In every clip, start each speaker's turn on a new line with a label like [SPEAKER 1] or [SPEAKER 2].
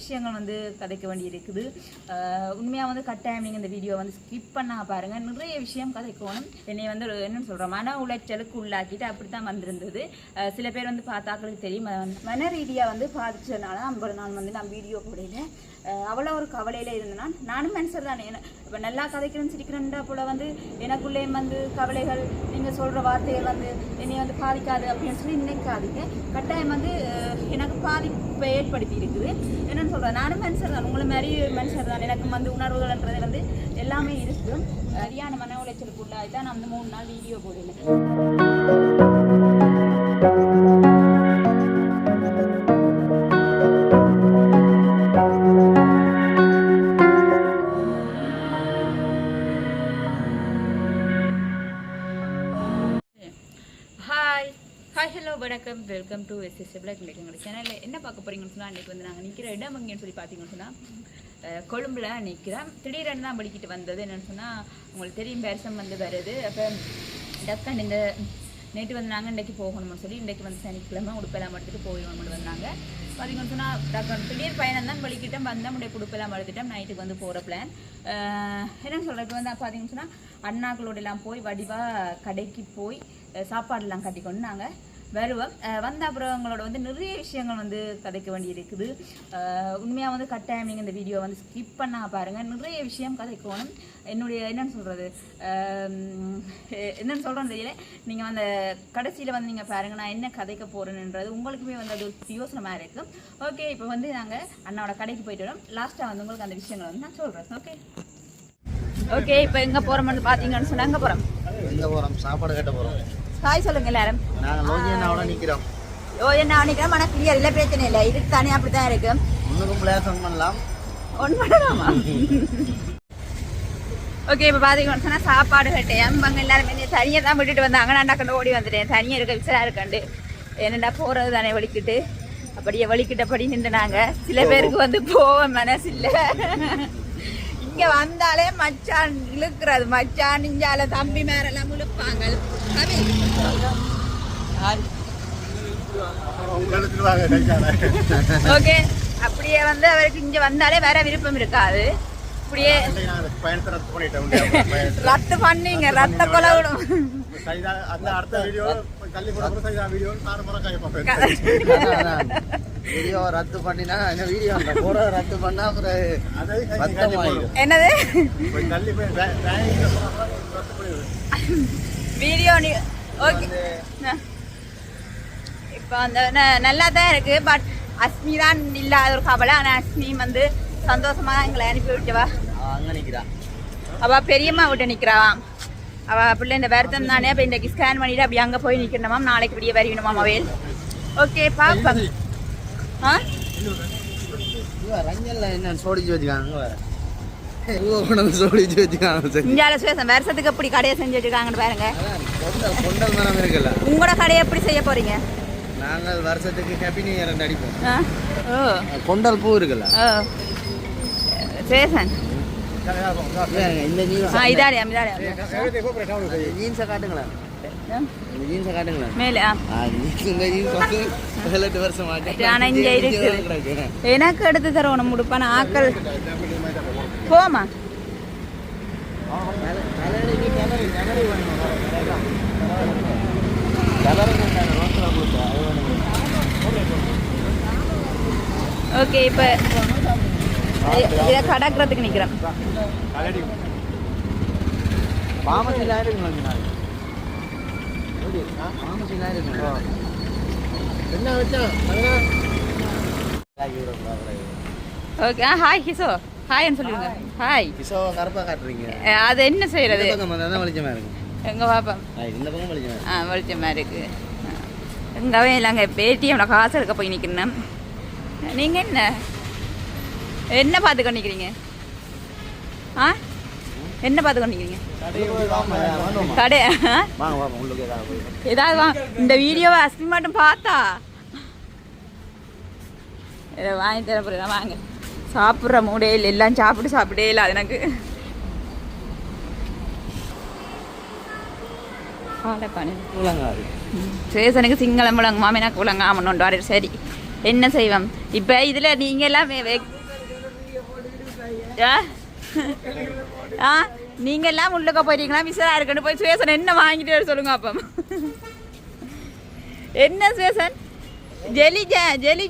[SPEAKER 1] விஷயங்கள் வந்து கதைக்க வேண்டி இருக்குது. உண்மையாக வந்து கட்டாயம் நீங்கள் இந்த வீடியோ வந்து ஸ்கிப் பண்ணா பாருங்கள். நிறைய விஷயம் கதைக்கணும். என்னை வந்து என்னென்னு சொல்கிறேன், மன உளைச்சலுக்கு உள்ளாக்கிட்டு அப்படி தான் வந்திருந்தது. சில பேர் வந்து பார்த்தாக்களுக்கு தெரியும், மன ரீதியாக வந்து பாதிச்சதுனால 50 நாள் வந்து நான் வீடியோ போடல. அவ்வளோ ஒரு கவலையில் இருந்தேன்னா நானும் மனுஷர் தானே. இப்போ நல்லா கதைக்கிறேன்னு சிரிக்கிறேன்டா போல் வந்து எனக்குள்ளேயும் வந்து கவலைகள், நீங்கள் சொல்கிற வார்த்தைகள் வந்து என்னை வந்து பாதிக்காது அப்படின்னு சொல்லி நினைக்காதீங்க. கட்டாயம் வந்து எனக்கு பாதிப்பை ஏற்படுத்தி இருக்குது. என்னென்னு சொல்கிறேன், நானும் மனுஷர் தான், உங்களை மாதிரி மனுஷர் தான். எனக்கு வந்து உணர்வுகள்ன்றது வந்து எல்லாமே இருக்குது. சரியான மன உளைச்சலுக்குள்ளாக தான் நான் வந்து 3 நாள் வீடியோ போடல. வணக்கம், வெல்கம் டு எஸ்எஸ் பிளாக். இன்றைக்கு எங்களோட சேனலில் என்ன பார்க்க போகிறீங்கன்னு சொன்னால், இன்றைக்கி வந்து நாங்கள் நிற்கிற இடம் எங்கேன்னு சொல்லி பார்த்தீங்கன்னு சொன்னால் கொழும்புல நிற்கிறோம். திடீரென்னு தான் படிக்கிட்டு வந்தது. என்னென்னு சொன்னால் உங்களுக்கு தெரியும், பேரிசம் வந்து வருது. அப்போ டக்குன்னு இந்த நேற்று வந்து நாங்கள் இன்றைக்கி போகணும்னு சொல்லி இன்றைக்கி வந்து சனிக்கிழமை உடுப்பெல்லாம் எடுத்துகிட்டு போயிடணும்னு வந்தாங்க. பார்த்தீங்கன்னு சொன்னால் டக்குன்னு திடீர் பயணம் தான் வலிக்கிட்டோம் வந்தோம். உடைய உடுப்பெல்லாம் எடுத்துட்டோம். நைட்டுக்கு வந்து போகிற பிளான் என்னென்னு சொல்கிறது வந்து பார்த்தீங்கன்னு சொன்னால் அண்ணாக்களோடலாம் போய் வடிவாக கடைக்கு போய் சாப்பாடெல்லாம் கட்டிக்கொண்டு நாங்கள் வருவோம். வந்த அப்புறம் அவங்களோட வந்து நிறைய விஷயங்கள் வந்து கதைக்க வேண்டி இருக்குது. உண்மையாக வந்து கட்டாயம் நீங்கள் இந்த வீடியோ வந்து ஸ்கிப் பண்ணா பாருங்கள். நிறைய விஷயம் கதைக்கணும். என்னுடைய என்னென்னு சொல்கிறது, என்னென்னு சொல்கிறோன்னு தெரியல. நீங்கள் அந்த கடைசியில் வந்து நீங்கள் பாருங்கள், நான் என்ன கதைக்க போகிறேன்ன்றது உங்களுக்குமே வந்து அது யோசனை மாதிரி இருக்கும். ஓகே, இப்போ வந்து நாங்கள் அண்ணாவோட கடைக்கு போயிட்டு வரோம். லாஸ்ட்டாக வந்து உங்களுக்கு அந்த விஷயங்களை வந்து நான் சொல்கிறேன். ஓகே, இப்போ எங்கே போகிறோம்னு பார்த்தீங்கன்னு சொன்னால் எங்கே போகிறோம், சாப்பாடு கட்ட போகிறோம். ஹாய் சொல்லுங்க எல்லாரும். நாங்கள் லோஜியனாவோட நிற்கிறோம். நிற்கிறோம். ஆனால் கிளியர் இல்லை, பிரச்சனை இல்லை. இதுக்கு தானே அப்படி தான் இருக்கு. ஒன்றுக்கும் பிளேஸ் ஒன் பண்ணலாம். ஓகே, இப்போ பார்த்தீங்கன்னு சொன்னால் சாப்பாடு கட்டேன். அவங்க எல்லாருமே தனியாக தான் விட்டுட்டு வந்தாங்க. நான் டக்குன்னு ஓடி வந்துட்டேன். தனியாக இருக்க விசலாக இருக்காண்டு என்னடா போகிறது தானே வலிக்கிட்டு அப்படியே வலிக்கிட்டபடி நின்றுனாங்க. சில பேருக்கு வந்து போக மனசு இல்லை. இங்கே வந்தாலே மச்சான் இழுக்கிறது, மச்சான் இஞ்சால தம்பி மேரெல்லாம் இழுப்பாங்க. ஓகே, அப்படியே வந்து அவருக்கு இங்க வந்தாலே வேற விருப்பம் இருக்காது. அப்படியே ரத்து பண்ணீங்க, ரத்த கொலை விடும்.
[SPEAKER 2] வீடியோ ரத்து பண்ணினா வீடியோ ரத்து பண்ணா
[SPEAKER 1] என்னது வீடியோ? ஓகே, இப்போ அந்த நல்லா தான் இருக்கு. பட் அஸ்மி தான் இல்லாத ஒரு கவலை. ஆனால் அஸ்மி வந்து சந்தோஷமா எங்களை அனுப்பி விட்டவா
[SPEAKER 2] அங்கே நிற்கிறா.
[SPEAKER 1] அவள் பெரியம்மா விட்டு நிற்கிறாவாம். அவள் பிள்ளை இந்த வருத்தம் தானே. அப்போ இன்றைக்கு ஸ்கேன் பண்ணிட்டு அப்படி அங்கே போய் நிற்கணுமாம். நாளைக்கு விடிய வரணுமாம் அவையில். ஓகே, பார்ப்போம்.
[SPEAKER 2] என்ன சோடிச்சு வச்சுக்காங்க,
[SPEAKER 1] வருஷத்துக்கு எப்படி கடையை செஞ்சு வச்சுருக்காங்கன்னு பாருங்க. உங்களோட கடையை எப்படி செய்ய போறீங்க?
[SPEAKER 2] நாங்கள் வருஷத்துக்கு ஹாப்பி நியூ இயர் அடிப்போம். கொண்டல் பூ இருக்குல்ல,
[SPEAKER 1] சேசன்
[SPEAKER 2] இந்த
[SPEAKER 1] ஜீன்ஸை
[SPEAKER 2] காட்டுங்களேன், ஜீன்ஸை காட்டுங்களேன்
[SPEAKER 1] மேலே.
[SPEAKER 2] வருஷம்
[SPEAKER 1] எனக்கு எடுத்து தருவோம் முடுப்பான ஆக்கள் போமா. ஓகே, இப்போ இதை கடக்கிறதுக்கு நிற்கிறேன். ஓகே, ஹாய் கிஷோ, ஹாய்ன்னு சொல்லுங்க. ஹாய்
[SPEAKER 2] கிஷோ, கருப்பா காட்டுறீங்க.
[SPEAKER 1] அது என்ன செய்யறது?
[SPEAKER 2] வெளிச்சமா இருக்கு
[SPEAKER 1] எங்க பாப்பா.
[SPEAKER 2] இந்த பக்கம் வெளிச்சமா
[SPEAKER 1] வெளிச்சமா இருக்கு. எங்கவே இல்லைங்க, பேடிஎம்ல காசு எடுக்க போய் நிற்கிறேன். நீங்க என்ன பார்த்து நிற்கிறீங்க? என்ன பார்த்து நிற்கிறீங்க? கடை ஏதாவது இந்த வீடியோவை அஸ்மி மட்டும் பார்த்தா வாங்கி தர போறேன். வாங்க, சாப்பிட்ற மூடே இல்லை, எல்லாம் சாப்பிட்டே இல்லை. அது எனக்கு சேசனுக்கு சிங்களம் விளங்குமாம், எனக்கு விளங்காமன்னு. சரி, என்ன செய்வோம் இப்போ? இதில் நீங்கள் எல்லாம் ஆ நீங்கள் எல்லாம் உள்ளுக்க போயிட்டீங்களா மிஸ்ஸராக இருக்குன்னு போய் சுவேசன் என்ன வாங்கிட்டு வர சொல்லுங்க அப்போ என்ன சுவேசன் ஜெலி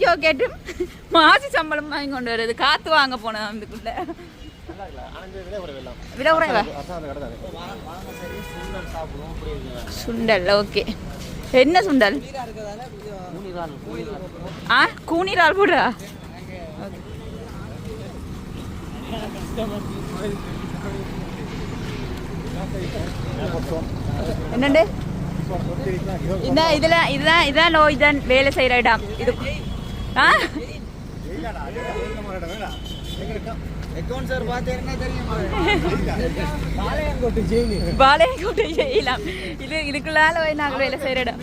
[SPEAKER 1] ஜோக்கெட்டும் மாசி சம்பளம் வாங்கி கொண்டு வருது காற்று வாங்க போனேன் அதுக்குள்ள விலை குறைவா சுண்டல் ஓகே என்ன சுண்டல் ஆ கூனிரால் போடுறா என்னண்டு இதுதான் லோய்தான் வேலை செய்கிற இடம் இது ஆ பாளையங்கோட்டை ஜெயிலாம் இதுக்குள்ளால போய் நாங்கள் வேலை செய்கிற இடம்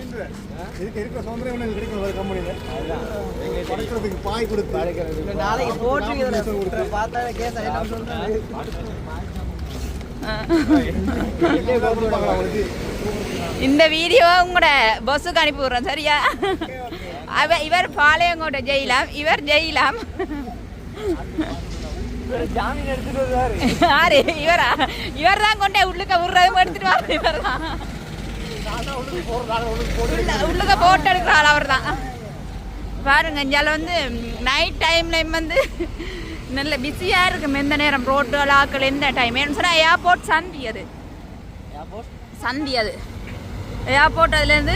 [SPEAKER 1] இந்த வீடியோ உங்களோட பஸ்ஸுக்கு அனுப்பி விடுறோம் சரியா இவர் பாளையங்கோட்டை ஜெயிலாம் இவர் ஜெயிலாம் யாரு இவரா இவர் தான் கொண்டே உள்ளுக்க விடுறதும் எடுத்துட்டு வர இவர் தான் உள்ளுக்க போட்டு எடுக்கிறாள் அவர் தான் பாருங்க இஞ்சால வந்து நைட் டைம்ல வந்து நல்ல பிஸியாக இருக்கும் எந்த நேரம் ரோட்டு ஆக்கள் எந்த டைம் ஏன்னு சொன்னால் ஏர்போர்ட் சந்தி அது ஏர்போர்ட் அதுலேருந்து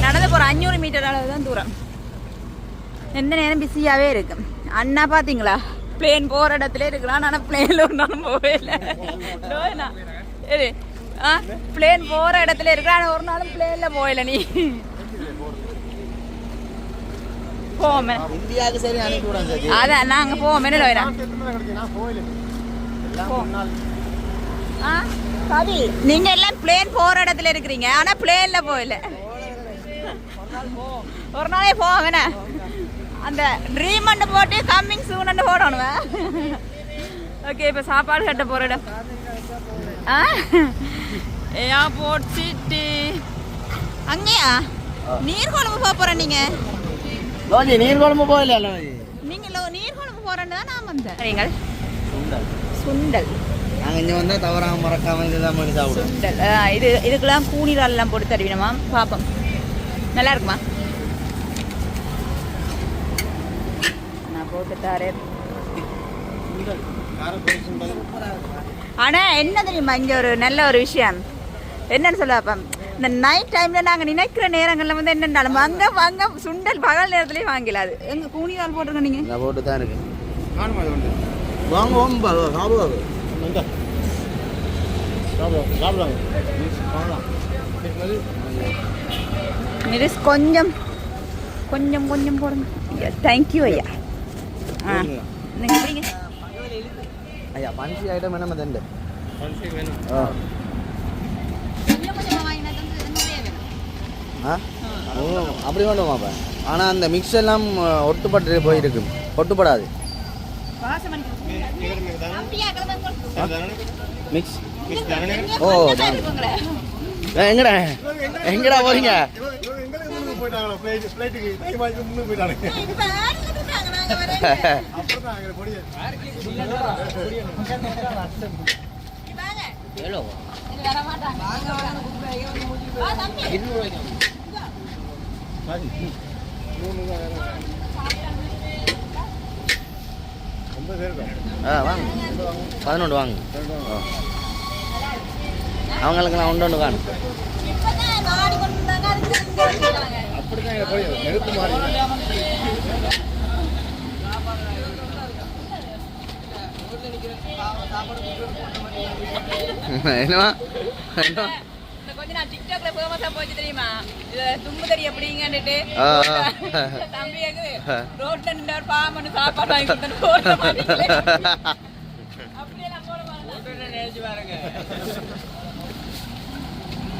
[SPEAKER 1] நடந்து போகிற 500 மீட்டர் அளவு தான் தூரம் எந்த நேரம் பிஸியாகவே இருக்கும் அண்ணா பார்த்தீங்களா பிளேன் போகிற இடத்துல இருக்கிறான் ஆனால் பிளேனில் ஒரு நாளும் போகவே இல்லை பிளேன் போகிற இடத்துல இருக்கிறான் ஒரு நாளும் பிளேனில் போகல நீ போவோமே அதான் நாங்கள் போவோமே கவி நீங்க எல்லாம் பிளேன் போற இடத்துல இருக்கிறீங்க ஆனா பிளேன்ல போகல ஒரு நாளே போவேண்ணே அந்த ட்ரீம் அண்டு போட்டு கம்மிங் சூன் அண்டு போடணும் ஓகே இப்போ சாப்பாடு கட்ட போற இடம் ஏர்போர்ட் சிட்டி அங்கேயா நீர்குழம்பு போக போறேன் நீங்க
[SPEAKER 2] நீர்குழம்பு போகல
[SPEAKER 1] நீங்க நீர்குழம்பு போறேன்னு தான் நான் வந்தேன் நீங்கள் சுண்டல்
[SPEAKER 2] நாங்கள் இங்கே வந்தால் தவறாம மறக்காம இதுதான் பண்ணி சாப்பிடுவோம்
[SPEAKER 1] சுண்டல் இதுக்கெல்லாம் கூனிரால் எல்லாம் போட்டு தருவினமா பாப்போம் நல்லா இருக்குமா நான் போட்டு தரேன் ஆனா என்ன தெரியுமா இங்க ஒரு நல்ல ஒரு விஷயம் என்னன்னு சொல்லுவாப்பா இந்த நைட் டைம்ல நாங்க நினைக்கிற நேரங்கள்ல வந்து என்னென்னாலும் அங்க சுண்டல் பகல் நேரத்துலயே வாங்கலாது எங்க கூனிரால் போட்டுருங்க நீங்க
[SPEAKER 2] போட்டு தான் இருக்கு வாங்குவோம் சாப்பிடுவாங்க
[SPEAKER 1] மிரிஸ் கொஞ்சம் கொஞ்சம் கொஞ்சம் போடுங்க தேங்க்யூ ஐயா நீங்கள் எப்படிங்க
[SPEAKER 2] ஐயா பன்சி ஐட்டம் என்ன தண்டு அப்படி வேண்டுமாப்பா ஆனால் அந்த மிக்ஸ் எல்லாம் ஒட்டுப்பட்டு போயிருக்கு ஒட்டுப்படாது மிக்ஸ் ஓ எங்கடா எங்கடா போறீங்க வாங்க 11 வாங்க அவங்களுக்கு நான் ஒன்று காணும் என்னவா
[SPEAKER 1] கொஞ்சம் நான் டிக்டாக்ல ஃபேமஸா போச்சு தெரியுமா தும்பு தறி எப்படிங்கன்னுட்டு தம்பி ரோட்ல நின்று ஒரு பாம்பு சாப்பாடு வாங்கி கொடுத்தேன் அப்படியே நான் போட மாட்டேன் நினைச்சு பாருங்க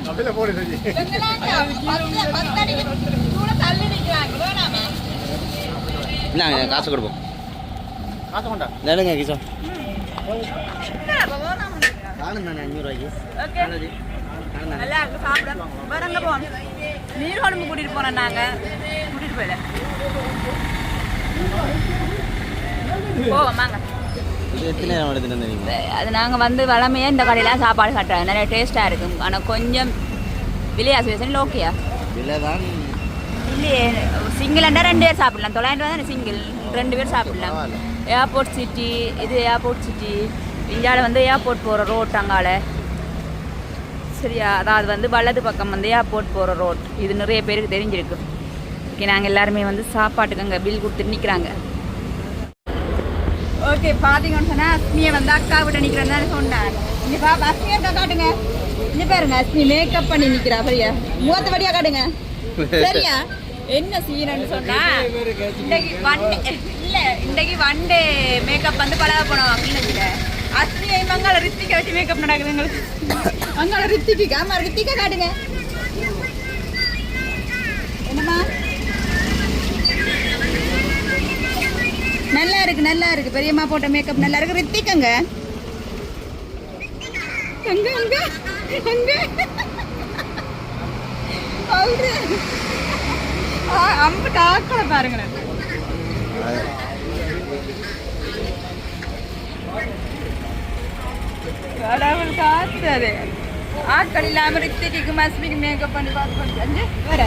[SPEAKER 1] அப்படியே போடு செஞ்சு
[SPEAKER 2] என்ன காசு கொடுப்போம் காசு கொண்டா நடுங்க கிஷோ காணும் தானே 500 ரூபாய்க்கு
[SPEAKER 1] நல்லா இருக்கு சாப்பிட வரங்க போவோம் நீர் குழம்பு கூட்டிட்டு போனோம் நாங்க கூட்டிட்டு போயில போவோம் வாங்க
[SPEAKER 2] இது எத்தனை நேரம் எடுத்துட்டு வந்தீங்க?
[SPEAKER 1] அது நாங்கள் வந்து வளமையாக இந்த கடையில் சாப்பாடு சாப்பிட்றாங்க, நிறைய டேஸ்ட்டாக இருக்கும். ஆனால் கொஞ்சம் விலையாசு ஓகேயா
[SPEAKER 2] விலை தான்
[SPEAKER 1] இல்லையே. சிங்கிள்ண்டா 2 பேர் சாப்பிடலாம், 900 தானே சிங்கிள், 2 பேர் சாப்பிடலாம். ஏர்போர்ட் சிட்டி, இது ஏர்போர்ட் சிட்டி. இந்தியாவில் வந்து ஏர்போர்ட் போகிற ரோட் அங்கால சரியா, அதாவது வந்து வலது பக்கம் வந்து ஏர்போர்ட் போகிற ரோட். இது நிறைய பேருக்கு தெரிஞ்சிருக்கு. ஓகே, நாங்கள் எல்லாருமே வந்து சாப்பாட்டுக்கு அங்கே பில் கொடுத்துட்டு நிற்கிறாங்க. ஓகே, பார்த்தீங்கன்னு சொன்னால் அஸ்மியை வந்து அக்கா விட்ட நிற்கிறேன்னு சொன்னாங்க. இங்கே பாப்பா அஸ்மியை அக்கா காட்டுங்க. இங்கே பாருங்க, அஸ்மி மேக்கப் பண்ணி நிற்கிறா. சரியா, மூத்த படியா காட்டுங்க. சரியா, என்ன சீனன்னு சொன்னா இன்றைக்கு ஒன் டே மேக்கப் வந்து பழக போனோம் அப்படின்னு அஸ்மியை மங்கால ரித்திகா வச்சு மேக்கப் நடக்குது எங்களுக்கு. மங்கால ரித்திகா, ஆமா ரித்திகா காட்டுங்க. என்னம்மா நல்லா இருக்கு, நல்லா இருக்கு. பெரியம்மா போட்ட மேக்கப் நல்லா இருக்கு. ரித்திகங்க அங்க அங்க அங்க அம்பிட்டு ஆக்களை பாருங்களேன். கடவுள் காத்துறாரு. ஆட்கள் இல்லாம ரித்திக்கு மஸ்மிக்கு மேக்கப் பண்ணி பார்த்து வேற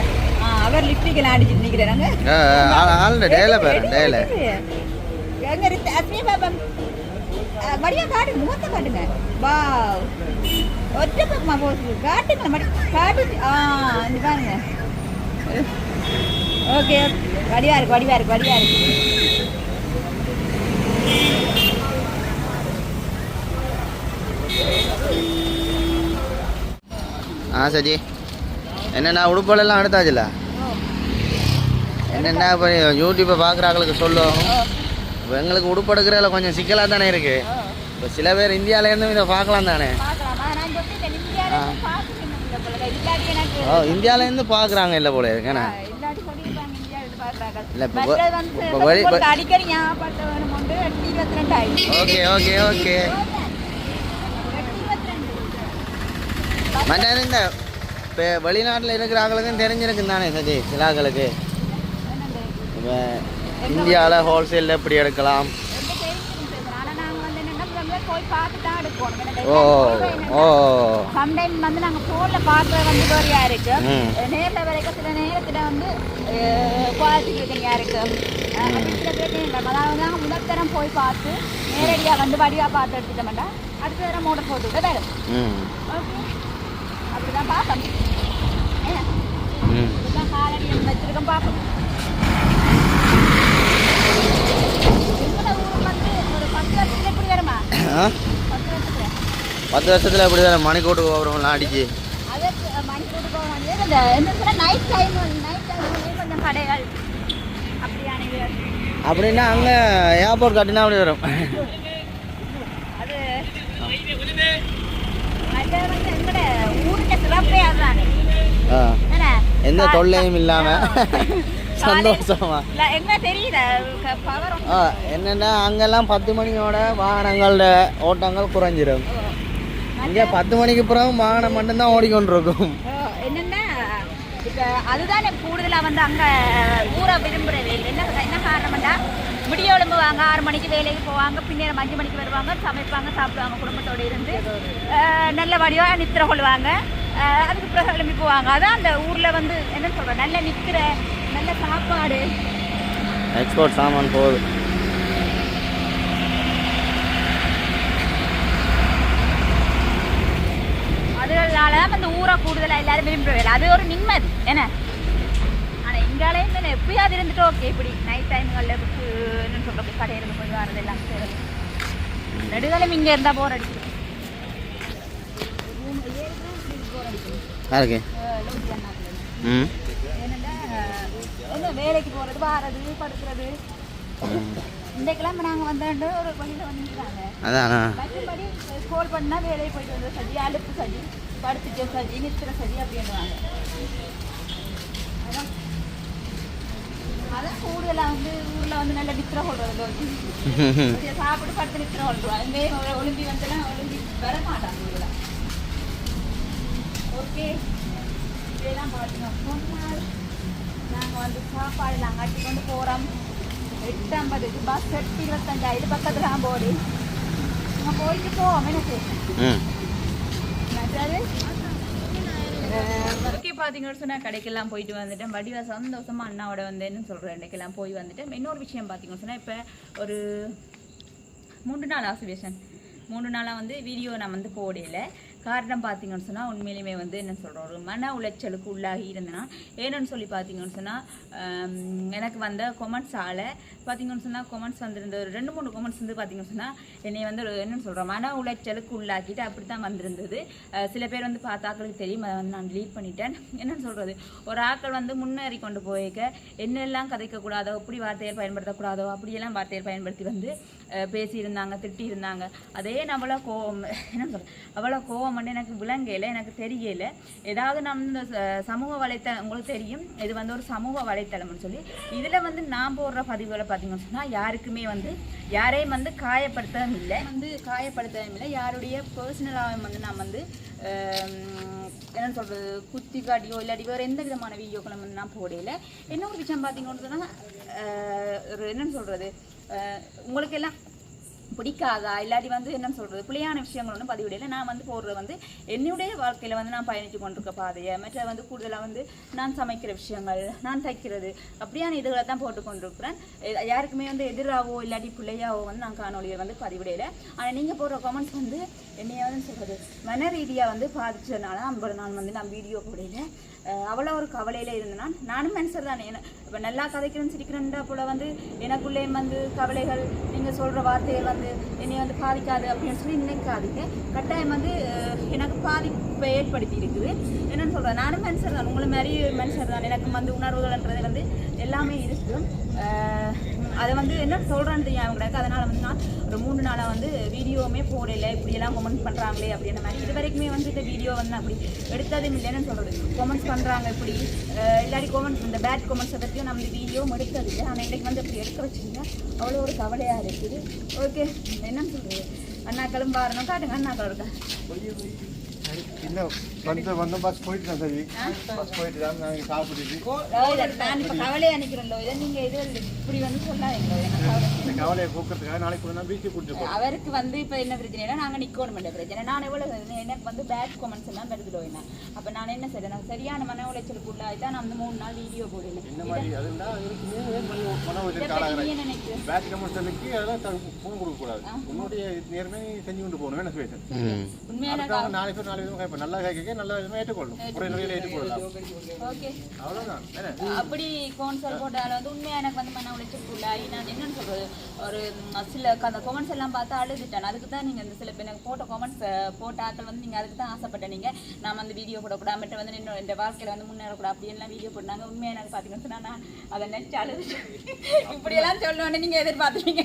[SPEAKER 1] அவர் லிப்டிக்கெல்லாம் அடிச்சுட்டு நிற்கிறாங்க. எங்க ரித்தி அஸ்மி பாப்பா மடியா காட்டுங்க, மூத்த காட்டுங்க. வா ஒற்றை பக்கமா போச்சு காட்டுங்க, மடி காட்டு. இந்த பாருங்க. ஓகே, வடிவா இருக்கு, வடிவா இருக்கு, வடிவா இருக்கு.
[SPEAKER 2] சரி, என்னென்ன உடுப்பெல்லாம் எடுத்தாச்சுல? என்னென்ன இப்போ யூடியூப்பை பார்க்குறாங்களுக்கு சொல்லுவோம். இப்போ எங்களுக்கு உடுப்பு எடுக்கிறதுல கொஞ்சம் சிக்கலாக தானே இருக்குது. இப்போ சில பேர் இந்தியாவிலேருந்து இதை பார்க்கலாம் தானே. இந்தியாவிலேருந்து பார்க்குறாங்க இல்லை போல இருக்கேண்ணா. இல்லை இப்போ ஓகே ஓகே ஓகே. மற்ற இந்த இப்போ வெளிநாட்டில் இருக்கிறாங்களுக்கும் தெரிஞ்சிருக்கும் தானே சரி சிலாக்களுக்கு. இப்போ இந்தியாவில் ஹோல்சேலில் எப்படி எடுக்கலாம். ஓ ஓ
[SPEAKER 1] சம்டைம் வந்து நாங்கள் ஃபோனில் பார்க்குறது வந்து வேறையாக இருக்கு. நேரில் வரைக்கும் சில நேரத்தில் வந்து குவாலிட்டி பிரச்சனையாக இருக்கு. சில பிரச்சனை இல்லை. அதாவது நாங்கள் முதல் தரம் போய் பார்த்து நேரடியாக வந்து வடிவாக பார்த்து எடுத்துக்க மாட்டோம். அடுத்த தரம் மோட்டர் போட்டு விட வேறு. ஓகே, அப்படிதான் பார்ப்போம். இதுதான் காலடி வச்சிருக்கோம் பார்ப்போம். வந்து ஒரு 10 வருஷத்துல எப்படி வருமா?
[SPEAKER 2] 10 வருஷத்தில் எப்படி தானே மணிக்கூட்டு கோபுரம்லாம் அடிச்சு
[SPEAKER 1] அதற்கு மணிக்கூட்டு கோபுரம் இந்த என்ன சொல்ல நைட் டைம் கொஞ்சம் கடைகள் அப்படியான
[SPEAKER 2] அப்படின்னா அங்கே ஏர்போர்ட் கட்டினா அப்படி வரும்.
[SPEAKER 1] அது அது வந்து எங்கட ஊருக்க சிறப்பே அதுதானே.
[SPEAKER 2] எந்த தொல்லையும் இல்லாமல் சந்தோஷமா
[SPEAKER 1] என்ன தெரியுது பவர்.
[SPEAKER 2] என்னென்னா அங்கெல்லாம் 10 மணியோட வாகனங்களோட ஓட்டங்கள் குறைஞ்சிடும். இங்கே 10 மணிக்கு பிறகு வாகனம் மட்டும்தான் ஓடிக்கொண்டிருக்கும்.
[SPEAKER 1] என்னென்னா இப்போ அதுதானே கூடுதலாக வந்து அங்கே ஊரை விரும்புகிறது. என்ன காரணம்னா விடிய எழும்புவாங்க, 6 மணிக்கு வேலைக்கு போவாங்க, பின்னேரம் 5 மணிக்கு வருவாங்க, சமைப்பாங்க, சாப்பிடுவாங்க, குடும்பத்தோடு இருந்து நல்ல வடிவாக நித்திர கொள்வாங்க. அதுக்கு பிறகு எழும்பி போவாங்க. அதான் அந்த ஊரில் வந்து என்ன சொல்கிறேன், நல்ல நிற்கிற நல்ல சாப்பாடு
[SPEAKER 2] எக்ஸ்போர்ட் சாமான் போகுது.
[SPEAKER 1] அதனால அந்த ஊரை கூடுதலாக எல்லாரும் விரும்புவேன். அது ஒரு நிம்மதி என்ன. ஆனால் இங்காலையும் தானே எப்பயாவது இருந்துட்டு ஓகே இப்படி நைட் டைம்களில் என்னன்னு சொல்கிற கடையில போய் வரது எல்லாம் சரி. நெடுகாலம் இங்கே இருந்தால் போர் அடிச்சு
[SPEAKER 2] யாருக்கு
[SPEAKER 1] என்னென்னா என்ன வேலைக்கு போகிறது, வாரது, படுக்கிறது. இந்த கிழமை நாங்கள் வந்தாண்டு ஒரு வழியில் வந்துருக்காங்க.
[SPEAKER 2] அதான்
[SPEAKER 1] மற்றபடி கோல் பண்ணால் வேலையை போயிட்டு வந்த சரி, அலுப்பு சரி, படுத்துச்ச சரி, நித்திர சரி அப்படின்னுவாங்க. அதான் கூடுதலாக வந்து ஊரில் வந்து நல்ல நித்திர கொள்வது சாப்பிட்டு படுத்து நித்திர கொள்றோம். அதுமாரி ஒலிம்பி வந்தெல்லாம் ஒலிம்பி வர மாட்டாங்க ஊரில். ஓகே, இதெல்லாம் பார்த்தீங்கன்னா நாங்கள் வந்து சாப்பாடு நாங்கள் அட்டி கொண்டு போகிறோம். 8:50 பஸ் 8:25 பக்கத்தில் போடி நாங்கள் போயிட்டு போவோம் எனக்கு ஓகே பார்த்தீங்கன்னு சொன்னால் கடைக்கெல்லாம் போயிட்டு வந்துட்டேன். வடிவா சந்தோஷமாக அண்ணாவோட வந்தேன்னு சொல்கிறேன். இன்றைக்கெல்லாம் போய் வந்துட்டேன். இன்னொரு விஷயம் பார்த்தீங்கன்னு சொன்னால் இப்போ ஒரு 3 நாள் ஆசிவேஷன் 3 நாளாக வந்து வீடியோ நான் வந்து போடல. காரணம் பார்த்தீங்கன்னு சொன்னால் உண்மையிலுமே வந்து என்ன சொல்கிறோம் ஒரு மன உளைச்சலுக்கு உள்ளாகி இருந்தேன்னா ஏன்னு சொல்லி பார்த்தீங்கன்னு சொன்னால் எனக்கு வந்த கொமெண்ட்ஸால் பார்த்தீங்கன்னு சொன்னால் கொமெண்ட்ஸ் வந்திருந்த ஒரு 2-3 கொமெண்ட்ஸ் வந்து பார்த்தீங்கன்னு சொன்னால் என்னை வந்து ஒரு என்னென்னு சொல்கிறோம் மன உளைச்சலுக்கு உள்ளாக்கிட்டு அப்படி தான் வந்திருந்தது. சில பேர் வந்து பார்த்தாக்களுக்கு தெரியும், அதை வந்து நான் டெலீட் பண்ணிட்டேன். என்னென்னு சொல்கிறது ஒரு ஆக்கள் வந்து முன்னேறி கொண்டு போய்க்க என்னெல்லாம் கதைக்கக்கூடாதோ அப்படி வார்த்தையை பயன்படுத்தக்கூடாதோ அப்படியெல்லாம் வார்த்தையை பயன்படுத்தி வந்து பேசியிருந்தாங்க, திட்டியிருந்தாங்க. அதே நம்மள கோவம் என்ன சொல்கிறது அவ்வளோ கோவம் வந்து எனக்கு விளங்கல, எனக்கு தெரியல. ஏதாவது நம்ம இந்த சமூக வலைத்தளம் உங்களுக்கு தெரியும், இது வந்து ஒரு சமூக வலைத்தளம்னு சொல்லி இதில் வந்து நான் போடுற பதிவுகளை பார்த்தீங்கன்னு சொன்னால் யாருக்குமே வந்து யாரையும் வந்து காயப்படுத்தவும் இல்லை, யாருடைய பர்சனலாக வந்து நான் வந்து என்ன சொல்கிறது குத்தி காட்டியோ இல்லாட்டி வேறு எந்த விதமான வீடியோக்களும் வந்து நான் போடல. என்ன ஒரு விஷயம் பார்த்தீங்கன்னு சொன்னால் என்னன்னு சொல்கிறது உங்களுக்கு எல்லாம் பிடிக்காதா இல்லாட்டி வந்து என்னன்னு சொல்கிறது பிள்ளையான விஷயங்கள் ஒன்றும் பதிவிடையில் நான் வந்து போடுறது வந்து என்னுடைய வாழ்க்கையில் வந்து நான் பயணித்து கொண்டிருக்க பாதையை மற்ற வந்து கூடுதலாக வந்து நான் சமைக்கிற விஷயங்கள் நான் தைக்கிறது அப்படியான இதுகளை தான் போட்டு கொண்டிருக்கிறேன். யாருக்குமே வந்து எதிராகவோ இல்லாட்டி பிள்ளையாவோ வந்து நான் காணொலியை வந்து பதிவிடையில். ஆனால் நீங்கள் போடுற கமெண்ட்ஸ் வந்து என்னைய வந்து சொல்கிறது மன ரீதியாக வந்து பாதிச்சதுனால 50 நாள் வந்து நான் வீடியோ போடையில அவ்வளோ ஒரு கவலையில் இருந்தேன். நானும் மனுஷர் தானே, இப்போ நல்லா கதைக்கிறேன்னு சிரிக்கிறேன்டா போல் வந்து எனக்குள்ளே வந்து கவலைகள் நீங்கள் சொல்கிற வார்த்தைகள் வந்து என்னை வந்து பாதிக்காது அப்படின்னு சொல்லி நினைக்காதீங்க. கட்டாயம் வந்து எனக்கு பாதிப்பை ஏற்படுத்தி இருக்குது. என்னென்னு சொல்கிறேன் நானும் மனுஷர் தான், உங்களை மாதிரி மனுஷர் தான். எனக்கு வந்து உணர்வுகள்ன்றது வந்து எல்லாமே இருக்கும். அதை வந்து என்ன சொல்கிறேன்னு தெரியும் கிடையாது. அதனால் வந்து நான் ஒரு 3 நாளாக வந்து வீடியோவுமே போடலை. இப்படியெல்லாம் கமெண்ட் பண்ணுறாங்களே அப்படின்ற மாதிரி இது வரைக்குமே வந்து இந்த வீடியோ வந்து அப்படி எடுத்ததும் இல்லைன்னு சொல்கிறது. கமெண்ட்ஸ் பண்ணுறாங்க இப்படி இல்லாட்டி கமெண்ட் இந்த பேட் கமெண்ட்ஸை பற்றியும் நம்ம இந்த வீடியோவும் எடுத்ததில்லை. ஆனால் இன்றைக்கு வந்து அப்படி எடுக்க வச்சுருந்தா அவ்வளோ ஒரு கவலையாக இருக்குது. ஓகே என்னன்னு சொல்கிறது அண்ணாக்களும் பாருணும் காட்டுங்க அண்ணாக்கள் இருக்கா
[SPEAKER 3] இன்னும் வந்து பஸ் போயிட்டு தான் சரி பஸ் போயிட்டு தான் நாங்கள் சாப்பிட்டு
[SPEAKER 1] நான் இப்போ கவலையை அனுக்கிறோம்ல இதை நீங்கள் இது இப்படி வந்து சொல்லாதீங்களோ
[SPEAKER 3] இந்த கவலையை போக்குறதுக்காக நாளைக்கு வந்து பீச்சு கூட்டிட்டு
[SPEAKER 1] அவருக்கு வந்து இப்போ என்ன பிரச்சனைனா நாங்கள் நிற்கணும் பிரச்சனை. நான் எவ்வளோ எனக்கு வந்து பேட் கமெண்ட்ஸ் எல்லாம் வருதுடோயினா அப்போ நான் என்ன செய்யறேன் நான் சரியான மன உளைச்சலுக்குள்ளாக தான் நான் வந்து 3 நாள் வீடியோ போடல.
[SPEAKER 3] இந்த மாதிரி அதுனா மன உளைச்சல் நினைக்கிறேன் பேட் கமெண்ட்ஸுக்கு அதெல்லாம் ஃபோன் கொடுக்கக்கூடாது. உன்னுடைய நேர்மை செஞ்சு கொண்டு போகணும் என்ன சொல்லிட்டேன் உண்மையான நாளைக்கு இப்போ நல்லா கேட்க நல்ல விதமாக ஏற்றுக்கொள்ளும் ஒரே நிலையில் ஏற்றுக்கொள்ளலாம். ஓகே அவ்வளோதான்.
[SPEAKER 1] அப்படி கோன்சல் போட்டால் வந்து உண்மையாக எனக்கு வந்து மன உளைச்சலுக்குள்ளாகி நான் என்னன்னு சொல்கிறது ஒரு சில அந்த கொமெண்ட்ஸ் எல்லாம் பார்த்து அழுதுட்டேன். அதுக்கு தான் நீங்கள் இந்த சில பேர் எனக்கு போட்ட கொமெண்ட்ஸ் போட்ட ஆட்கள் வந்து நீங்கள் அதுக்கு தான் ஆசைப்பட்டேன். நீங்கள் நான் வந்து வீடியோ போடக்கூடாது மற்ற வந்து இன்னும் இந்த வாழ்க்கையில் வந்து முன்னேறக்கூடாது அப்படியெல்லாம் வீடியோ போட்டாங்க. உண்மையாக எனக்கு பார்த்தீங்கன்னு சொன்னால் நான் அதை நினச்சி அழுதுட்டேன். இப்படியெல்லாம் சொல்லுவேன்னு நீங்கள் எதிர்பார்த்துட்டீங்க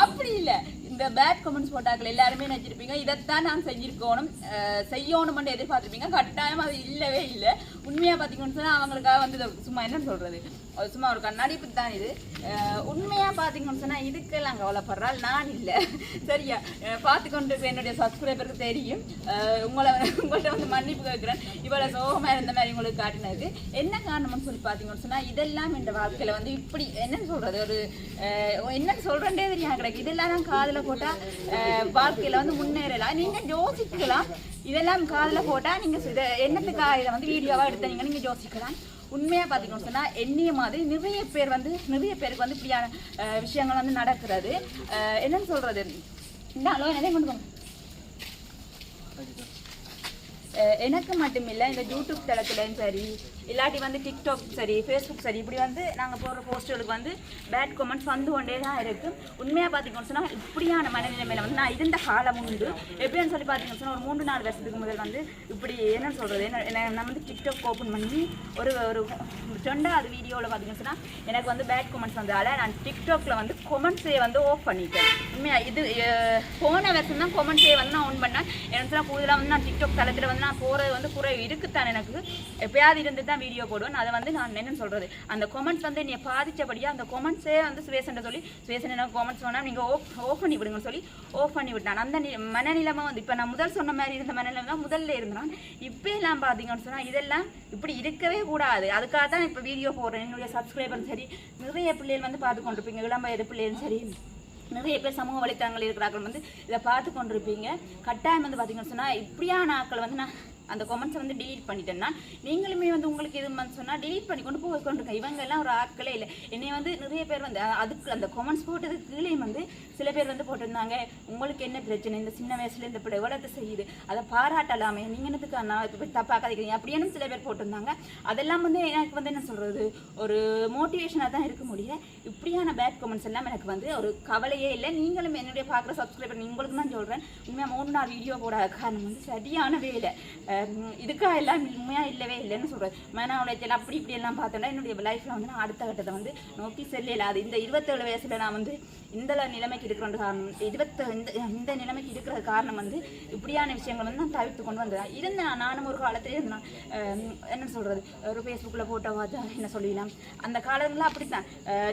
[SPEAKER 1] அப்படி இல்லை. இந்த பேட் கமெண்ட்ஸ் போட்டாக்கள் எல்லாருமே நினைச்சிருப்பீங்க இதைத்தான் நான் செய்யணும்னு எதிர்பார்த்துருப்பீங்க. கட்டாயம் அது இல்லவே இல்லை. உண்மையாக பார்த்தீங்கன்னு சொன்னால் அவங்களுக்காக வந்து சும்மா என்னன்னு சொல்கிறது சும்மா ஒரு கண்ணாடிப்பு தான் இது. உண்மையாக பார்த்தீங்கன்னு சொன்னால் இதுக்கெல்லாம் கவலைப்படுறாள் நான் இல்லை. சரியா பார்த்துக்கொண்டு என்னுடைய சப்ஸ்கிரைபருக்கு தெரியும். உங்கள்கிட்ட வந்து மன்னிப்பு கேட்குறேன் இவ்வளோ சோகமாக இருந்த மாதிரி உங்களுக்கு காட்டினதுக்கு. என்ன காரணம்னு சொல்லி பார்த்தீங்கன்னு சொன்னால் இதெல்லாம் இந்த வாழ்க்கையில் வந்து இப்படி என்னன்னு சொல்கிறது ஒரு என்னன்னு சொல்கிறேன்டே தெரியும் கிடையாது. இதெல்லாம் நான் காதில் போட்டால் வாழ்க்கையில் வந்து முன்னேறலாம். நீங்கள் யோசிக்கலாம். இதெல்லாம் காதில் போட்டால் நீங்கள் இதை என்னத்துக்காக இதை வந்து வீடியோவாக எடுத்தீங்க நீங்கள் யோசிக்கலாம். உண்மையாக பார்த்தீங்கன்னு சொன்னால் என்னைய மாதிரி நிறைய பேருக்கு வந்து இப்படியான விஷயங்கள் வந்து நடக்கிறது. என்னன்னு சொல்கிறது இந்த அளவு என்னதே கொண்டு போங்க. எனக்கு மட்டும் இல்லை இந்த யூடியூப் தளத்துலையும் சரி இல்லாட்டி வந்து டிக்டாக் சரி ஃபேஸ்புக் சரி இப்படி வந்து நாங்கள் போடுற போஸ்டர்களுக்கு வந்து பேட் கமெண்ட்ஸ் வந்து கொண்டே தான் இருக்குது. உண்மையாக பார்த்தீங்கன்னு சொன்னால் இப்படியான மனநிலைமையில் வந்து நான் இருந்த காலம் உண்டு. எப்படின்னு சொல்லி பார்த்தீங்கன்னு சொன்னால் ஒரு 3-4 வருஷத்துக்கு முதல் வந்து இப்படி என்னன்னு சொல்கிறது நான் வந்து டிக்டாக் ஓப்பன் பண்ணி ஒரு 2வது வீடியோவில் பார்த்தீங்கன்னு சொன்னால் எனக்கு வந்து பேட் கமெண்ட்ஸ் வந்ததால் நான் டிக்டாக்ல வந்து கொமெண்ட்ஸே வந்து ஆஃப் பண்ணிட்டேன். உண்மையாக இது போன வருஷம் தான் கொமெண்ட்ஸே வந்து நான் ஆன் பண்ணேன். எனக்கு சொன்னால் கூடுதலாக வந்து நான் டிக்டாக் தளத்தில் வந்து நான் போகிறது வந்து குறை இருக்குத்தான். எனக்கு எப்பயாவது இருந்து தான் வீடியோ போடுவேன். அதை வந்து நான் என்னன்னு சொல்கிறது அந்த கொமெண்ட்ஸ் வந்து என்னை பாதிச்சபடியாக அந்த கொமெண்ட்ஸே வந்து சுவேசன் சொல்லி சுவேசன் எனக்கு கொமெண்ட்ஸ் வேணால் நீங்கள் ஆஃப் பண்ணி விடுங்கன்னு சொல்லி ஆஃப் பண்ணி விட்டான். அந்த மனநிலைமை வந்து இப்போ நான் முதல் சொன்ன மாதிரி இருந்த மனநிலைமை தான் முதல்ல இருந்தான். இப்போ எல்லாம் பார்த்தீங்கன்னு சொன்னால் இதெல்லாம் இப்படி இருக்கவே கூடாது. அதுக்காக தான் இப்போ வீடியோ போடுறேன். என்னுடைய சப்ஸ்கிரைபரும் சரி நிறைய பிள்ளைகள் வந்து பார்த்து கொண்டிருப்பீங்க. இளம் வயது பிள்ளைகளும் சரி நிறைய பேர் சமூக வலைத்தளங்கள் இருக்கிறார்கள் வந்து இதை பார்த்து கொண்டிருப்பீங்க. கட்டாயம் வந்து பார்த்தீங்கன்னு சொன்னால் இப்படியான ஆட்கள் வந்து நான் அந்த கமெண்ட்ஸை வந்து டிலீட் பண்ணிட்டேன்னா நீங்களுமே வந்து உங்களுக்கு இது வந்து சொன்னால் டிலீட் பண்ணி கொண்டு போய் கொண்டிருக்கேன். இவங்க எல்லாம் ஒரு ஆட்களே இல்லை. என்னை வந்து நிறைய பேர் வந்து அதுக்கு அந்த கமெண்ட்ஸ் போட்டதுக்கு கீழே வந்து சில பேர் வந்து போட்டிருந்தாங்க, உங்களுக்கு என்ன பிரச்சனை, இந்த சின்ன வயசுல இந்த பிள்ளை எவ்வளவு செய்யுது, அதை பாராட்டலாமே, நீங்க என்னத்துக்கு நான் தப்பா கதைக்கிறீங்க அப்படின்னு சில பேர் போட்டிருந்தாங்க. அதெல்லாம் வந்து எனக்கு வந்து என்ன சொல்றது, ஒரு மோட்டிவேஷனாக தான் இருக்க முடியல. இப்படியான பேட் கமெண்ட்ஸ் எல்லாம் எனக்கு வந்து ஒரு கவலையே இல்லை. நீங்களும் என்னுடைய பார்க்குற சப்ஸ்கிரைபர் உங்களுக்கு தான் சொல்றேன், உண்மையாக 3 நாள் வீடியோ போட காரணம் வந்து சரியான வேலை. இதுக்காக எல்லாம் உண்மையாக இல்லவே இல்லைன்னு சொல்கிறேன். மன உளைச்சல் அப்படி இப்படி எல்லாம் பார்த்தோன்னா என்னுடைய லைஃப்பில் வந்து நான் அடுத்த கட்டத்தை வந்து நோக்கி செல்லல. அது இந்த 27 வயசுல நான் வந்து இந்த நிலைமைக்கு இருக்கிற காரணம், இந்த நிலைமைக்கு இருக்கிற காரணம் வந்து இப்படியான விஷயங்கள் வந்து நான் தவிர்த்து கொண்டு வந்தேன். இருந்தேன் நானும் ஒரு காலத்திலே இருந்தேன். என்ன சொல்கிறது, ஒரு ஃபேஸ்புக்கில் ஃபோட்டோ பார்த்தா என்ன சொல்லிடலாம், அந்த காலங்களில் அப்படித்தான்.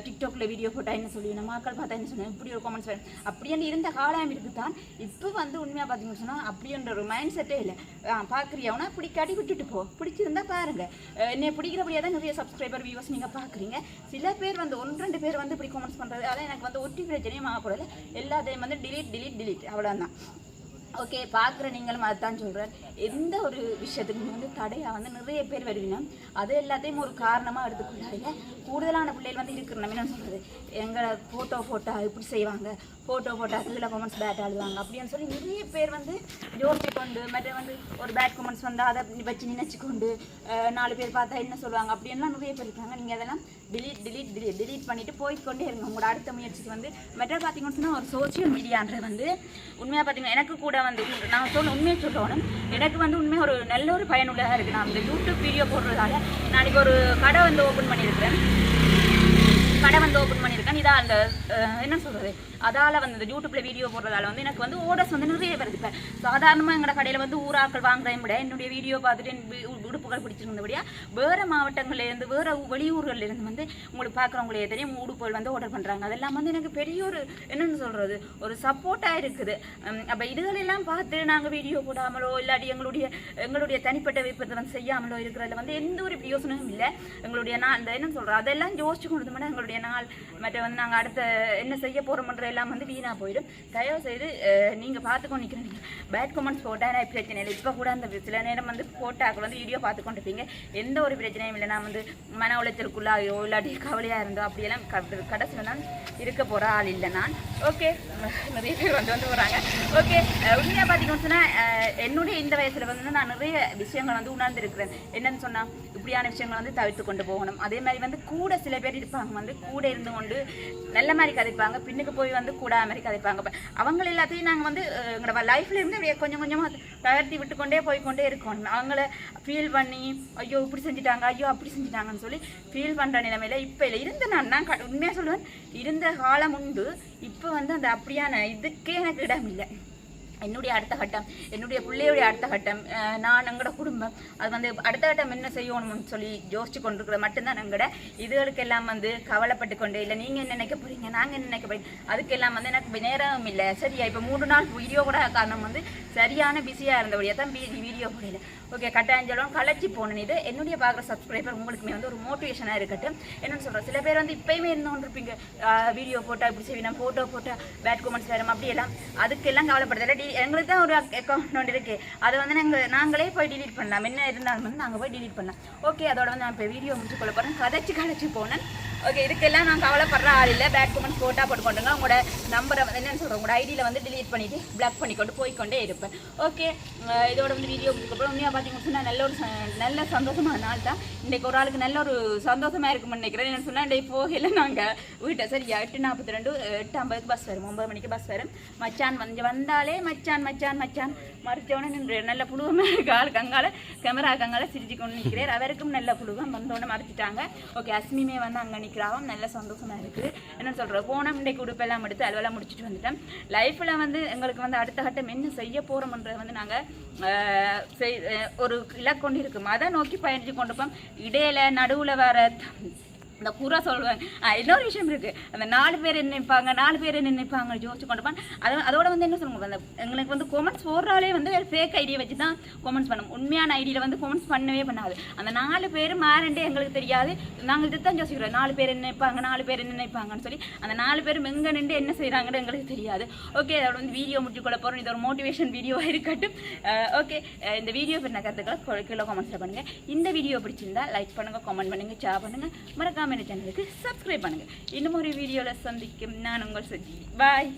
[SPEAKER 1] டிக்டாக்ல வீடியோ போட்டால் என்ன சொல்லிடலாம், மக்கள் பார்த்தா என்ன சொன்னேன், இப்படி ஒரு கமெண்ட்ஸ் அப்படின்னு இருந்த காலம் இருக்குது தான். இப்போ வந்து உண்மையாக பார்த்தீங்கன்னு சொன்னால் அப்படின்ற ஒரு மைண்ட் செட்டே இல்லை. பார்க்குறியாவுனா பிடிக்காட்டி விட்டுட்டு போ, பிடிச்சிருந்தா பாருங்க. என்னை பிடிக்கிறபடியாக தான் நிறைய சப்ஸ்கிரைபர் வியூவர்ஸ் நீங்கள் பார்க்குறீங்க. சில பேர் வந்து 1-2 பேர் வந்து இப்படி கமெண்ட்ஸ் பண்ணுறது, அதான் எனக்கு வந்து ஒட்டி பிரச்சனையும் ஆகக்கூடாது. எல்லாத்தையும் வந்து டிலீட் அவ்வளோதான். ஓகே, பார்க்குற நீங்களும் அதுதான் சொல்கிறேன். எந்த ஒரு விஷயத்துக்கு வந்து தடையாக வந்து நிறைய பேர் வருவீங்க, அது எல்லாத்தையும் ஒரு காரணமாக எடுத்துக்கொள்ளாதீங்க. கூடுதலான பிள்ளைகள் வந்து இருக்கிற நம்ம என்ன சொல்கிறது, எங்களை ஃபோட்டோ போட்டால் இப்படி செய்வாங்க, ஃபோட்டோ போட்டால் கீழே கமெண்ட்ஸ் பேட் ஆடுவாங்க அப்படின்னு சொல்லி நிறைய பேர் வந்து யோசிச்சு கொண்டு, மற்ற வந்து ஒரு பேட் கமெண்ட்ஸ் வந்து அதை வச்சு நினைச்சுக்கொண்டு 4 பேர் பார்த்தா என்ன சொல்லுவாங்க அப்படின்லாம் நிறைய பேர் இருக்காங்க. நீங்கள் அதெல்லாம் டிலீட் பண்ணிவிட்டு போய்கொண்டே இருங்க உங்களோட அடுத்த முயற்சிக்கு வந்து. மற்ற பார்த்தீங்கன்னு சொன்னால் ஒரு சோசியல் மீடியான்றது வந்து உண்மையாக பார்த்தீங்கன்னா எனக்கு கூட வந்து நான் உண்மையை சொல்லணும், எனக்கு வந்து உண்மையாக ஒரு நல்ல ஒரு பயனுள்ளதாக இருக்குது. நான் இந்த யூடியூப் வீடியோ போடுறதால நாளைக்கு ஒரு கடை வந்து ஓப்பன் பண்ணியிருக்கேன். இதாக அந்த என்ன சொல்கிறது, அதால் வந்து இந்த யூடியூப்பில் வீடியோ போடுறதால வந்து எனக்கு வந்து ஓடர்ஸ் வந்து நிறைய வருது. இப்போ சாதாரணமாக எங்களோட கடையில் வந்து ஊராக்கள் வாங்குறதையும் விட என்னுடைய வீடியோ பார்த்துட்டு உடுப்புகள் பிடிச்சிருந்தபடியாக வேறு மாவட்டங்கள்லேருந்து வேறு வெளியூர்கள்லேருந்து வந்து உங்களுக்கு பார்க்குறவங்களே தெரியும் உடுப்புகள் வந்து ஆர்டர் பண்ணுறாங்க. அதெல்லாம் வந்து எனக்கு பெரிய ஒரு என்னென்னு சொல்கிறது, ஒரு சப்போர்ட்டாக இருக்குது. அப்போ இதுகளெல்லாம் பார்த்து நாங்கள் வீடியோ போடாமலோ இல்லாட்டி எங்களுடைய தனிப்பட்ட விருப்பத்தை வந்து செய்யாமலோ இருக்கிறதுல வந்து எந்த ஒரு யோசனையும் இல்லை. எங்களுடைய அந்த என்னன்னு சொல்கிறோம் அதெல்லாம் யோசிச்சு கொண்டு எங்களுடைய நாள் மற்ற வந்து நாங்கள் அடுத்த என்ன செய்ய போகிறோம்ன்ற எல்லாம் வந்து வீணாக போயிடும். தயவு செய்து நீங்கள் பார்த்துக்கொண்டு நிற்கிறீங்க. பேட் கமெண்ட்ஸ் போட்டால் நான் பிரச்சனை இல்லை. இப்போ கூட அந்த சில நேரம் வந்து போட்டாக்கள் வந்து வீடியோ பார்த்து கொண்டிருப்பீங்க, எந்த ஒரு பிரச்சனையும் இல்லை. நான் வந்து மன உளைச்சலுக்குள்ளாயோ இல்லாட்டி கவலையாக இருந்தோ அப்படியெல்லாம் கடைசியில் தான் இருக்க போகிற ஆள் இல்லை நான். ஓகே, நிறைய பேர் வந்து போகிறாங்க. ஓகே, உண்மையாக பார்த்தீங்கன்னு சொன்னால் என்னுடைய இந்த வயசில் வந்து நான் நிறைய விஷயங்கள் வந்து உணர்ந்துருக்கிறேன். என்னன்னு சொன்னால் இப்படியான விஷயங்கள் வந்து தவிர்த்து கொண்டு போகணும். அதே மாதிரி வந்து கூட சில பேர் இருப்பாங்க வந்து கூட இருந்து கொண்டு நல்ல மாதிரி கதைப்பாங்க, பின்னுக்கு போய் வந்து கூட மாதிரி கதைப்பாங்க. அவங்க எல்லாத்தையும் நாங்கள் வந்து எங்களோட லைஃப்ல இருந்து அப்படியே கொஞ்சம் கொஞ்சமாக தகர்த்தி விட்டுக்கொண்டே போய்கொண்டே இருக்கணும். அவங்கள ஃபீல் பண்ணி ஐயோ இப்படி செஞ்சுட்டாங்க, ஐயோ அப்படி செஞ்சுட்டாங்கன்னு சொல்லி ஃபீல் பண்ணுற நிலைமையில இப்போ இல்லை. இருந்த நான் உண்மையாக சொல்லுவேன், இருந்த காலம் உண்டு. இப்போ வந்து அந்த அப்படியான இதுக்கே எனக்கு இடம் இல்லை. என்னுடைய அடுத்த கட்டம், என்னுடைய பிள்ளையுடைய அடுத்த கட்டம், நான் எங்களோட குடும்பம், அது வந்து அடுத்த கட்டம் என்ன செய்யணும்னு சொல்லி யோசிச்சு கொண்டிருக்கிறது மட்டும்தான். எங்களோட இதுகளுக்கெல்லாம் வந்து கவலைப்பட்டு கொண்டு இல்லை நீங்கள் என்ன நினைக்க போகிறீங்க, நாங்கள் என்ன நினைக்க போகிறீங்க, அதுக்கெல்லாம் வந்து எனக்கு நேரம் இல்லை. சரியா இப்போ 3 நாள் வீடியோ கூட காரணம் வந்து சரியான பிஸியாக இருந்தபடியாக தான் வீடியோ போடல. ஓகே, கட்டாயஞ்சலும் கலச்சி போனேன். இது என்னுடைய பார்க்குற சப்ஸ்கிரைபர் உங்களுக்குமே வந்து ஒரு மோட்டிவேஷனாக இருக்கட்டும். என்னென்னு சொல்கிறேன், சில பேர் வந்து இப்போயுமே இருந்து கொண்டிருப்பீங்க, வீடியோ போட்டால் இப்படி செய்யணும், ஃபோட்டோ போட்டால் பேட் கமெண்ட்ஸ் வரும் அப்படியெல்லாம், அதுக்கெல்லாம் கவலைப்படுறதில்ல. எங்களுக்கு தான் ஒரு அக்கௌண்ட் ஒன்று இருக்குது, அதை வந்து நாங்களே போய் டிலீட் பண்ணலாம். என்ன இருந்தாலும் வந்து நாங்கள் போய் டிலீட் பண்ணலாம். ஓகே, அதோட வந்து நான் இப்போ வீடியோ முடிச்சு கொள்ள போகிறேன். கதைச்சி போனேன். ஓகே, இதுக்கெல்லாம் நான் கவலைப்படுற ஆள் இல்லை. பேட் கமெண்ட்ஸ் போட்டால் போட்டுக்கொண்டுங்க. உங்களோட நம்பரை வந்து என்னென்னு சொல்கிறேன், உங்களோட ஐடியில் வந்து டிலீட் பண்ணிவிட்டு பிளாக் பண்ணிக்கொண்டு போய்கொண்டே இருப்பேன். ஓகே, இதோட வந்து வீடியோ முடிச்சப்பறம் உண்மையாக பார்த்தீங்கன்னு சொன்னால் நல்ல சந்தோஷமான நாள் தான். இன்றைக்கு ஒரு ஆளுக்கு நல்ல ஒரு சந்தோஷமாக இருக்கும்னு நினைக்கிறேன். என்னென்னு சொன்னால் இன்றைக்கு போகல நாங்கள் வீட்டை சரியா 8:42 8:50 பஸ் வரும், 9 மணிக்கு பஸ் வரும். மச்சான் வந்தாலே மச்சான் மறுத்தவொடனே நின்று நல்ல புழுவமாக இருக்கு ஆள், கங்கால கேமரா கங்கால சிரிச்சு கொண்டு நிற்கிறார். அவருக்கும் நல்ல புழுவம் வந்தோடனே மறுத்துட்டாங்க. ஓகே, அஸ்மிமே வந்து அங்கே நிற்கிறாவும் நல்ல சந்தோஷமாக இருக்குது. என்ன சொல்கிறேன், போனோம் இன்றைக்கு உடுப்பெல்லாம் எடுத்து அலுவலாம் முடிச்சுட்டு வந்துட்டோம். லைஃப்பில் வந்து எங்களுக்கு வந்து அடுத்த கட்டம் என்ன செய்ய போகிறோம்ன்றது வந்து நாங்கள் ஒரு இலக்கொண்டு இருக்கும், அதை நோக்கி பயணித்து கொண்டிருப்போம். இடையில நடுவில் வர இந்த பூரா சொல்லுவாங்க. இன்னொரு விஷயம் இருக்குது, அந்த 4 பேர் என்ன நினைப்பாங்க யோசிச்சு கொண்டுப்பான். அதோட வந்து என்ன சொல்லுவாங்க, அந்த எங்களுக்கு வந்து கொமெண்ட்ஸ் போடுறாலே வந்து ஃபேக் ஐடியை வச்சு தான் கொமெண்ட்ஸ் பண்ணும். உண்மையான ஐடியில் வந்து கொமெண்ட்ஸ் பண்ணவே பண்ணாது. அந்த 4 பேர் மாறண்டே எங்களுக்கு தெரியாது. நாங்கள் இது தான் யோசிக்கிறோம், 4 பேர் என்ன நினைப்பாங்கன்னு சொல்லி. அந்த 4 பேரும் எங்கே நின்று என்ன செய்கிறாங்கன்னு எங்களுக்கு தெரியாது. ஓகே, அதோட வந்து வீடியோ முடிச்சுக்கொள்ள போகிறோம். இது ஒரு மோட்டிவேஷன் வீடியோவாக இருக்கட்டும். ஓகே, இந்த வீடியோ பற்றின கருத்துக்களை கீழே கமெண்ட்ஸில் பண்ணுங்கள். இந்த வீடியோ பிடிச்சிருந்தா லைக் பண்ணுங்கள், கமெண்ட் பண்ணுங்கள், ஷேர் பண்ணுங்கள், மறக்காம சேனலுக்கு சப்ஸ்கிரைப் பண்ணுங்க. இன்னும் ஒரு வீடியோல சந்திக்கும் நான் உங்கள் சஜி. பாய்.